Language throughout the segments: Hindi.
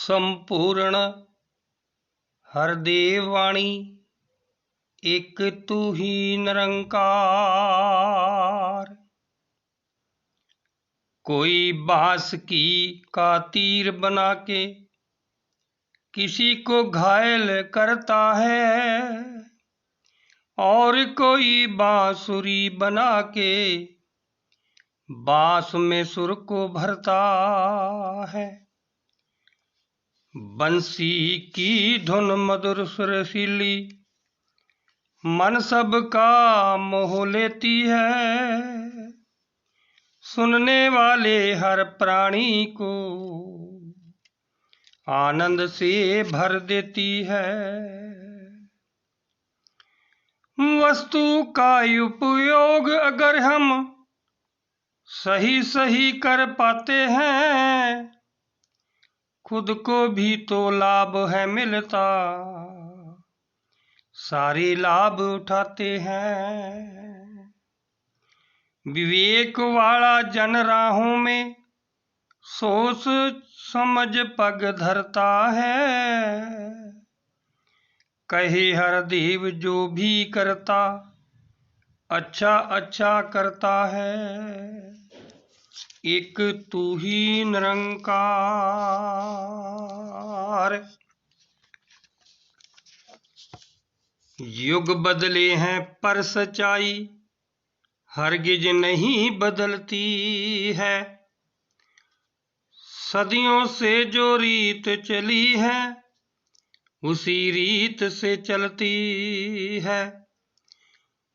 संपूर्ण हरदेव वाणी एक तू ही निरंकार। कोई बांस की का तीर बना के किसी को घायल करता है, और कोई बांसुरी बना के बांस में सुर को भरता है। बंसी की धुन मधुर सुरीली मन सबका मोह लेती है, सुनने वाले हर प्राणी को आनंद से भर देती है। वस्तु का उपयोग अगर हम सही सही कर पाते हैं, खुद को भी तो लाभ है मिलता, सारे लाभ उठाते हैं। विवेक वाला जन राहों में सोच समझ पग धरता है, कहे हर देव जो भी करता अच्छा अच्छा करता है। एक तू ही निरंकार। युग बदले हैं पर सच्चाई हरगिज नहीं बदलती है। सदियों से जो रीत चली है उसी रीत से चलती है।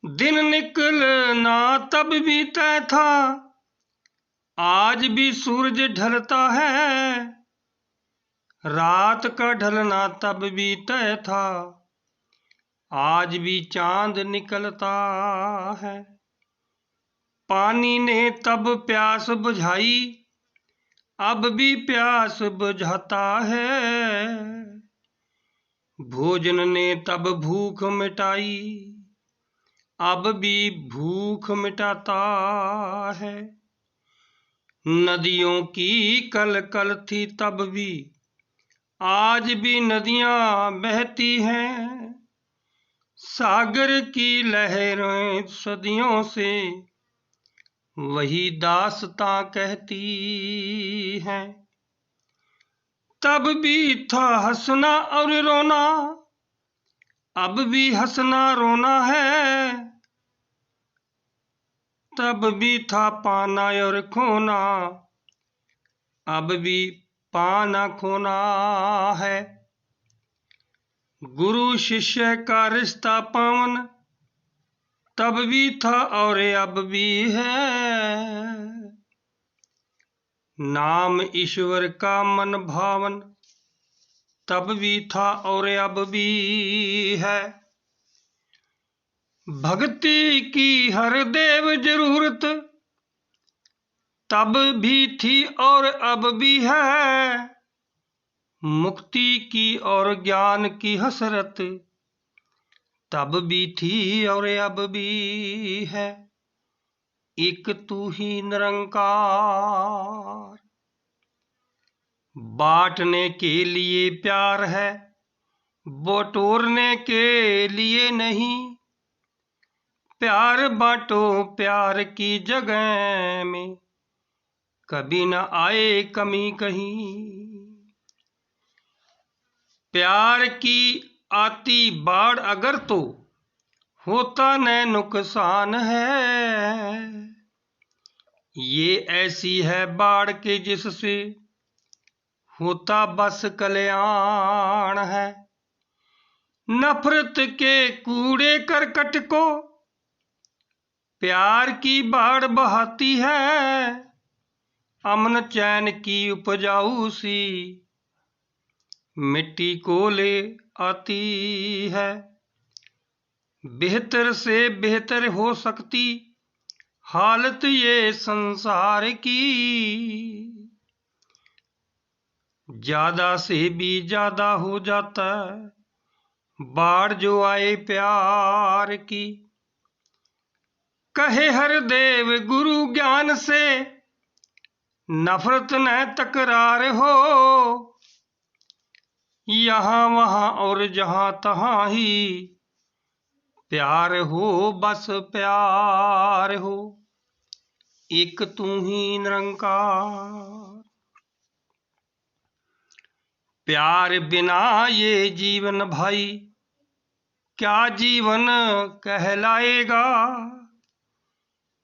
दिन निकलना तब भी तय था, आज भी सूरज ढलता है। रात का ढलना तब भी तय था, आज भी चांद निकलता है। पानी ने तब प्यास बुझाई, अब भी प्यास बुझाता है। भोजन ने तब भूख मिटाई, अब भी भूख मिटाता है। नदियों की कल कल थी तब भी, आज भी नदियां बहती हैं। सागर की लहरें सदियों से वही दास्तां कहती हैं। तब भी था हंसना और रोना, अब भी हंसना रोना है। तब भी था पाना और खोना, अब भी पाना खोना है। गुरु शिष्य का रिश्ता पावन तब भी था और अब भी है। नाम ईश्वर का मन भावन तब भी था और अब भी है। भक्ति की हर देव जरूरत तब भी थी और अब भी है। मुक्ति की और ज्ञान की हसरत तब भी थी और अब भी है। एक तू ही निरंकार। बांटने के लिए प्यार है, बटोरने के लिए नहीं। प्यार बांटो प्यार की जगह में, कभी न आए कमी कहीं। प्यार की आती बाढ़ अगर तो होता न नुकसान है। ये ऐसी है बाढ़ के जिससे होता बस कल्याण है। नफरत के कूड़े करकट को प्यार की बाढ़ बहाती है। अमन चैन की उपजाऊ सी मिट्टी को ले आती है। बेहतर से बेहतर हो सकती हालत ये संसार की, ज्यादा से भी ज्यादा हो जाता बाढ़ जो आए प्यार की। कहे हर देव गुरु ज्ञान से नफरत न तकरार हो। यहाँ वहाँ और जहाँ तहाँ ही प्यार हो, बस प्यार हो, एक तू ही निरंकार। प्यार बिना ये जीवन भाई क्या जीवन कहलाएगा।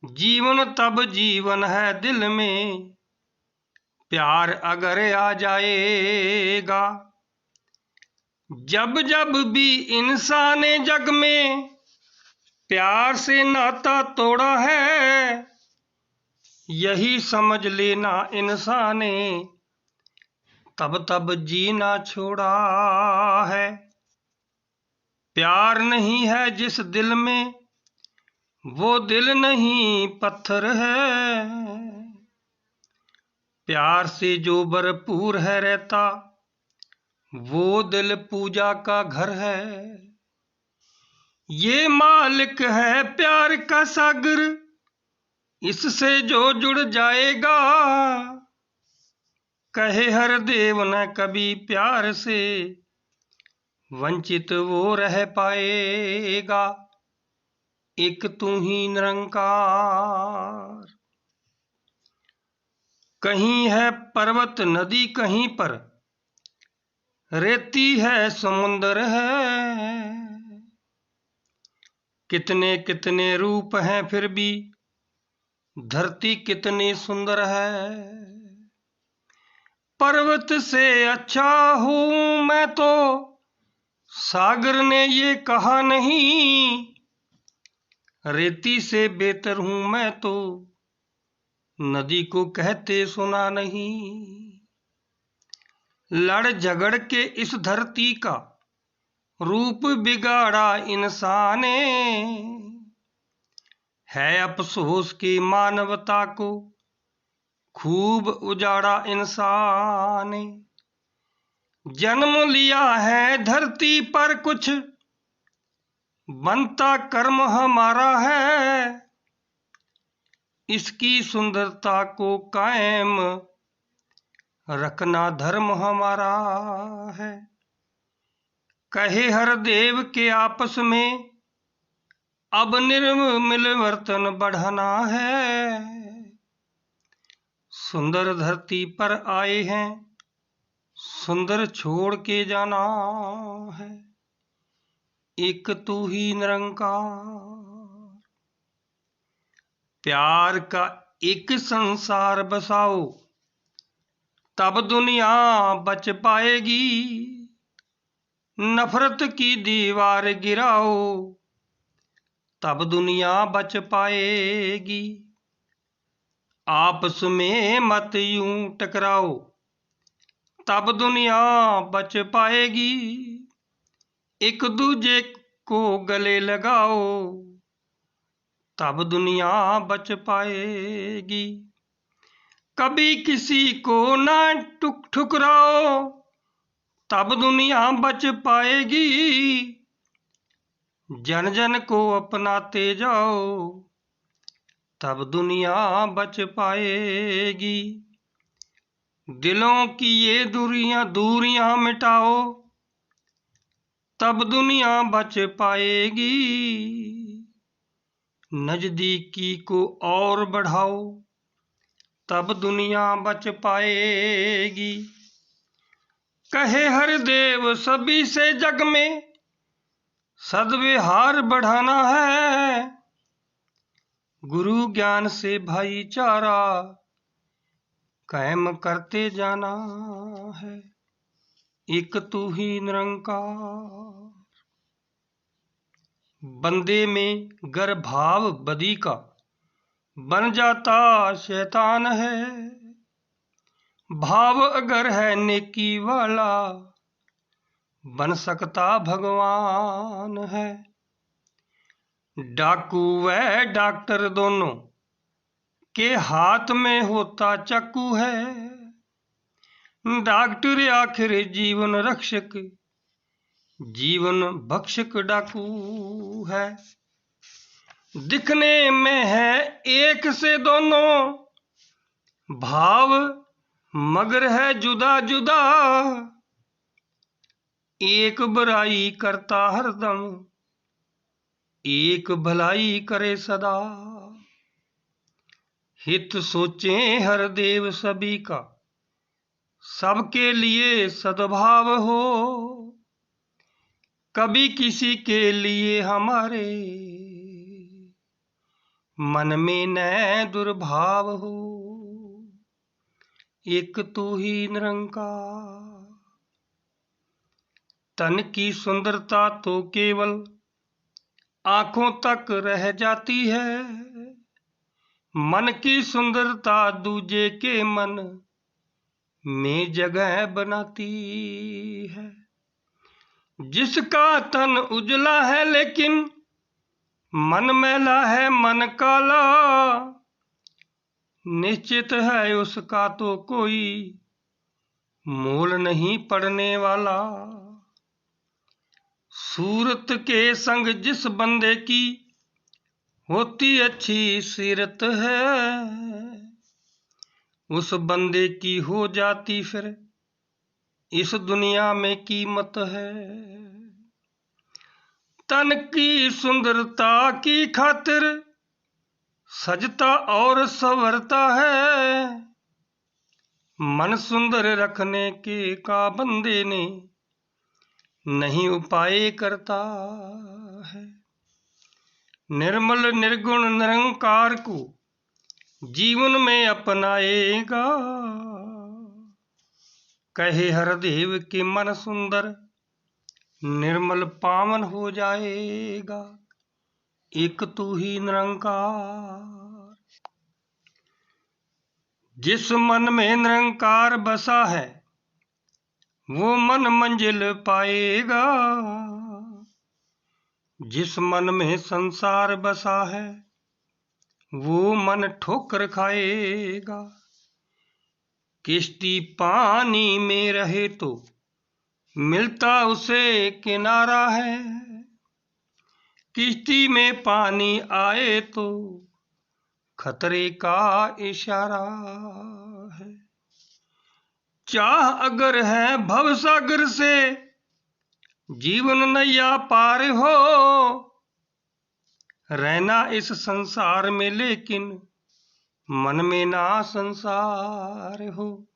जीवन तब जीवन है दिल में प्यार अगर आ जाएगा। जब जब भी इंसान ने जग में प्यार से नाता तोड़ा है, यही समझ लेना इंसान ने तब तब जीना छोड़ा है। प्यार नहीं है जिस दिल में वो दिल नहीं पत्थर है। प्यार से जो भरपूर है रहता वो दिल पूजा का घर है। ये मालिक है प्यार का सागर, इससे जो जुड़ जाएगा। कहे हर देव न कभी प्यार से वंचित वो रह पाएगा। एक तू ही निरंकार। कहीं है पर्वत नदी, कहीं पर रेती है समुंदर है। कितने कितने रूप हैं फिर भी धरती कितनी सुंदर है। पर्वत से अच्छा हूं मैं तो सागर ने ये कहा नहीं। रेती से बेहतर हूं मैं तो नदी को कहते सुना नहीं। लड़ झगड़ के इस धरती का रूप बिगाड़ा इंसान है। अफसोस की मानवता को खूब उजाड़ा इंसान। जन्म लिया है धरती पर कुछ बनता कर्म हमारा है। इसकी सुंदरता को कायम रखना धर्म हमारा है। कहे हर देव के आपस में अब निर्मिलवर्तन बढ़ाना है। सुंदर धरती पर आए हैं सुंदर छोड़ के जाना है। एक तू ही निरंकार। प्यार का एक संसार बसाओ तब दुनिया बच पाएगी। नफरत की दीवार गिराओ तब दुनिया बच पाएगी। आपस में मत यूं टकराओ तब दुनिया बच पाएगी। एक दूजे को गले लगाओ तब दुनिया बच पाएगी। कभी किसी को ना ठुकराओ तब दुनिया बच पाएगी। जन जन को अपनाते जाओ तब दुनिया बच पाएगी। दिलों की ये दूरियां मिटाओ तब दुनिया बच पाएगी। नजदीकी को और बढ़ाओ तब दुनिया बच पाएगी। कहे हर देव सभी से जग में सद्व्यवहार बढ़ाना है। गुरु ज्ञान से भाईचारा कायम करते जाना है। एक तू ही निरंकार। बंदे में गर भाव बदी का बन जाता शैतान है। भाव अगर है नेकी वाला बन सकता भगवान है। डाकू व डॉक्टर दोनों के हाथ में होता चाकू है। डॉक्टर आखिर जीवन रक्षक जीवन भक्षक डाकू है। दिखने में है एक से दोनों भाव मगर है जुदा जुदा। एक बुराई करता हरदम, एक भलाई करे सदा। हित सोचे हर देव सभी का, सबके लिए सद्भाव हो। कभी किसी के लिए हमारे मन में न दुर्भाव हो। एक तू ही निरंकार। तन की सुंदरता तो केवल आंखों तक रह जाती है, मन की सुंदरता दूजे के मन में जगह बनाती है। जिसका तन उजला है लेकिन मन मैला है, मन काला, निश्चित है उसका तो कोई मोल नहीं पड़ने वाला। सूरत के संग जिस बंदे की होती अच्छी सीरत है, उस बंदे की हो जाती फिर इस दुनिया में कीमत है। तन की सुंदरता की खातिर सजता और संवरता है, मन सुंदर रखने के का बंदे ने नहीं उपाय करता है। निर्मल निर्गुण निरंकार को जीवन में अपनाएगा, कहे हरदेव के मन सुंदर निर्मल पावन हो जाएगा। एक तू ही निरंकार। जिस मन में निरंकार बसा है, वो मन मंजिल पाएगा। जिस मन में संसार बसा है, वो मन ठोकर खाएगा। किश्ती पानी में रहे तो मिलता उसे किनारा है, किश्ती में पानी आए तो खतरे का इशारा है। चाह अगर है भवसागर से जीवन नैया पार हो, रहना इस संसार में लेकिन मन में ना संसार हो।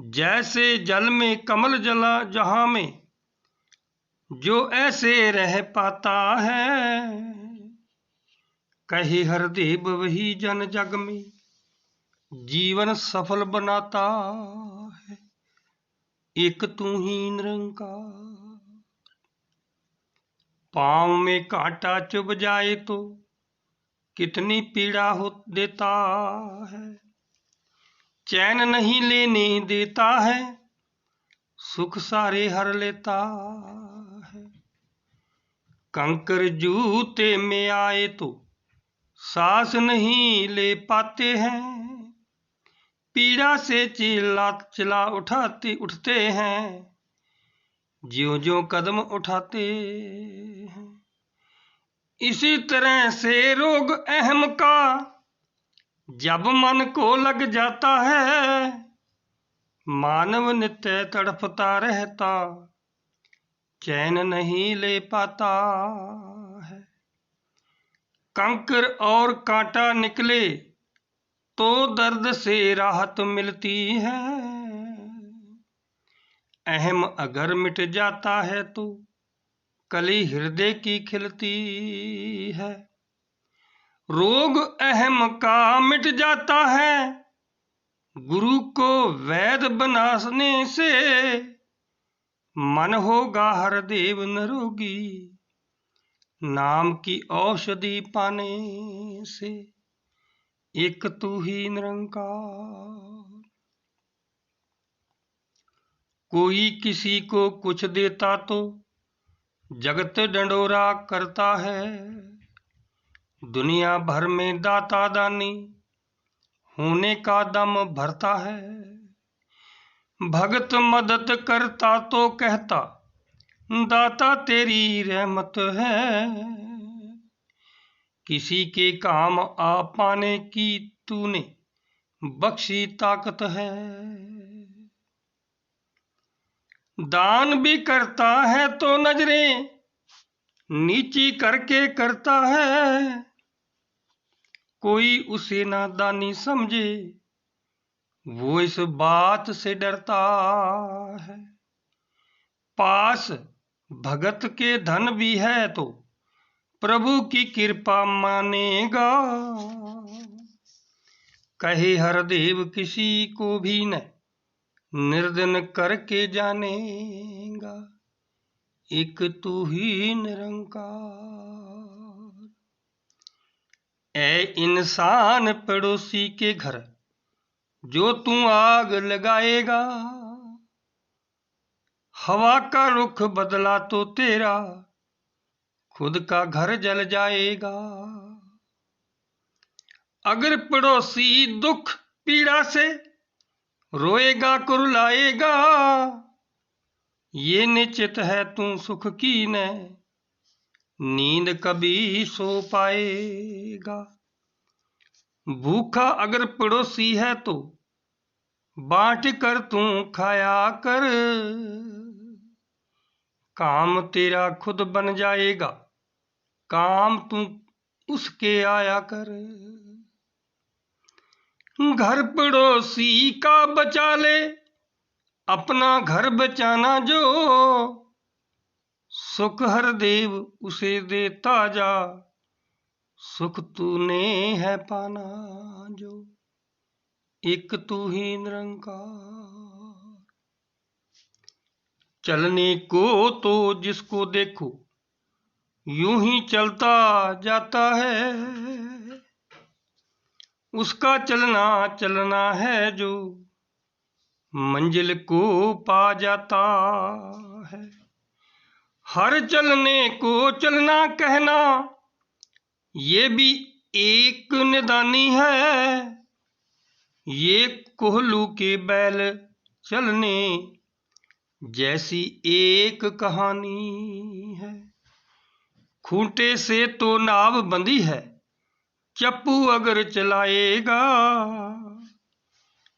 जैसे जल में कमल जला जहां में जो ऐसे रह पाता है, कहे हरदेव वही जन जग में जीवन सफल बनाता है। एक तू ही निरंकार। पांव में कांटा चुभ जाए तो कितनी पीड़ा हो देता है, चैन नहीं लेने देता है, सुख सारे हर लेता है। कंकर जूते में आए तो सांस नहीं ले पाते हैं, पीड़ा से चिल्ला उठते हैं, ज्यों-ज्यों कदम उठाते हैं। इसी तरह से रोग अहम का जब मन को लग जाता है, मानव नित्य तड़पता रहता, चैन नहीं ले पाता है। कंकर और कांटा निकले तो दर्द से राहत मिलती है, अहम अगर मिट जाता है तो कली हृदय की खिलती है। रोग अहम का मिट जाता है, गुरु को वैद्य बनाने से मन होगा हरदेव निरोगी, नाम की औषधि पाने से। एक तू ही निरंकार। कोई किसी को कुछ देता तो जगत डंडोरा करता है, दुनिया भर में दाता दानी होने का दम भरता है। भगत मदद करता तो कहता दाता तेरी रहमत है, किसी के काम आ पाने की तूने बख्शी ताकत है। दान भी करता है तो नजरें नीची करके करता है, कोई उसे ना दानी समझे वो इस बात से डरता है। पास भगत के धन भी है तो प्रभु की कृपा मानेगा, कहे हरदेव किसी को भी न निर्धन करके जानेगा, एक तू ही निरंकार। ऐ इंसान पड़ोसी के घर जो तू आग लगाएगा, हवा का रुख बदला तो तेरा खुद का घर जल जाएगा। अगर पड़ोसी दुख पीड़ा से रोएगा कुरलाएगा, ये निश्चित है तू सुख की न नींद कभी सो पाएगा। भूखा अगर पड़ोसी है तो बांट कर तू खाया कर, काम तेरा खुद बन जाएगा, काम तू उसके आया कर। घर पड़ोसी का बचा ले, अपना घर बचाना जो, सुख हर देव उसे देता जा, सुख तूने है पाना जो, एक तू ही निरंकार। चलने को तो जिसको देखो यूं ही चलता जाता है, उसका चलना चलना है जो मंजिल को पा जाता है। हर चलने को चलना कहना ये भी एक निदानी है, ये कोहलू के बैल चलने जैसी एक कहानी है। खूंटे से तो नाव बंधी है, चप्पू अगर चलाएगा,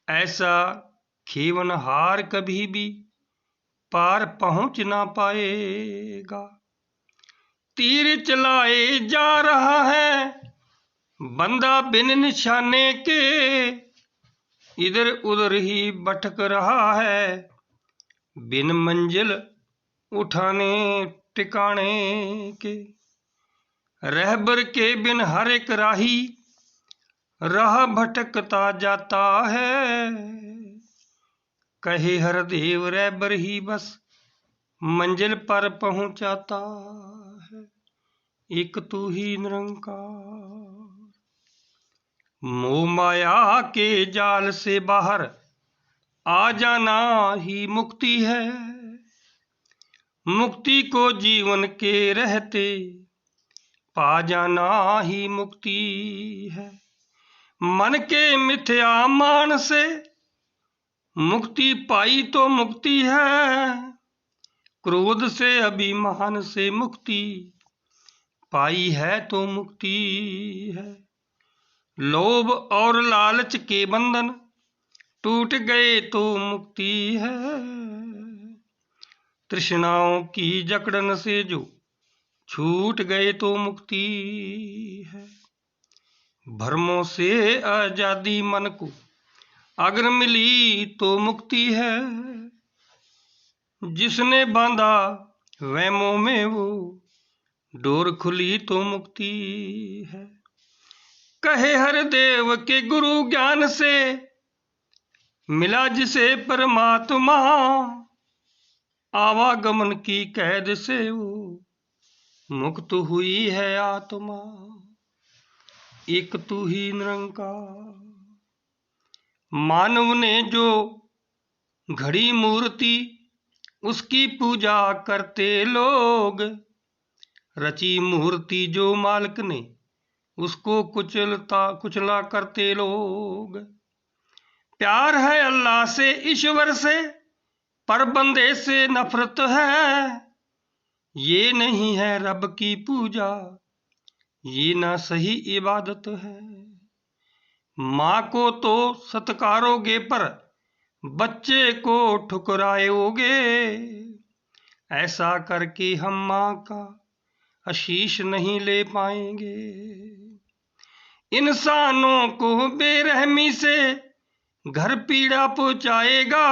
ऐसा खेवनहार कभी भी पार पहुंच ना पाएगा। तीर चलाए जा रहा है बंदा बिन निशाने के, इधर उधर ही भटक रहा है बिन मंजिल उठाने टिकाने के। रहबर के बिन हर एक राही राह भटकता जाता है, कहे हर देव रहबर ही बस मंजिल पर पहुंचाता है, एक तू ही निरंकार। मोह माया के जाल से बाहर आ जाना ही मुक्ति है, मुक्ति को जीवन के रहते पा जाना ही मुक्ति है। मन के मिथ्या मान से मुक्ति पाई तो मुक्ति है, क्रोध से अभिमान से मुक्ति पाई है तो मुक्ति है। लोभ और लालच के बंधन टूट गए तो मुक्ति है, तृष्णाओं की जकड़न से जो छूट गए तो मुक्ति है। भ्रमों से आजादी मन को अगर मिली तो मुक्ति है, जिसने बांधा वहमों में वो डोर खुली तो मुक्ति है। कहे हर देव के गुरु ज्ञान से मिला जिसे परमात्मा, आवागमन की कैद से वो मुक्त हुई है आत्मा, एक तू ही निरंकार। मानव ने जो घड़ी मूर्ति उसकी पूजा करते लोग, रची मूर्ति जो मालिक ने उसको कुचला करते लोग। प्यार है अल्लाह से ईश्वर से पर बंदे से नफरत है, ये नहीं है रब की पूजा, ये ना सही इबादत है। माँ को तो सत्कारोगे पर बच्चे को ठुकराओगे, ऐसा करके हम माँ का आशीष नहीं ले पाएंगे। इंसानों को बेरहमी से घर पीड़ा पहुंचाएगा,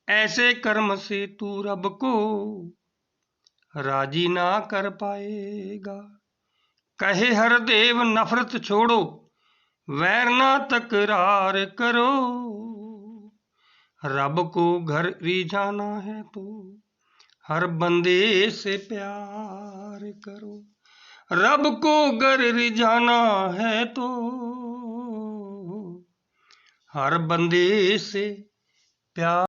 ऐसे कर्म से तू रब को राजी ना कर पाएगा। कहे हर देव नफरत छोड़ो, वैर ना तकरार करो, रब को घर रिझाना है तो हर बंदे से प्यार करो। रब को घर रिझाना है तो हर बंदे से प्यार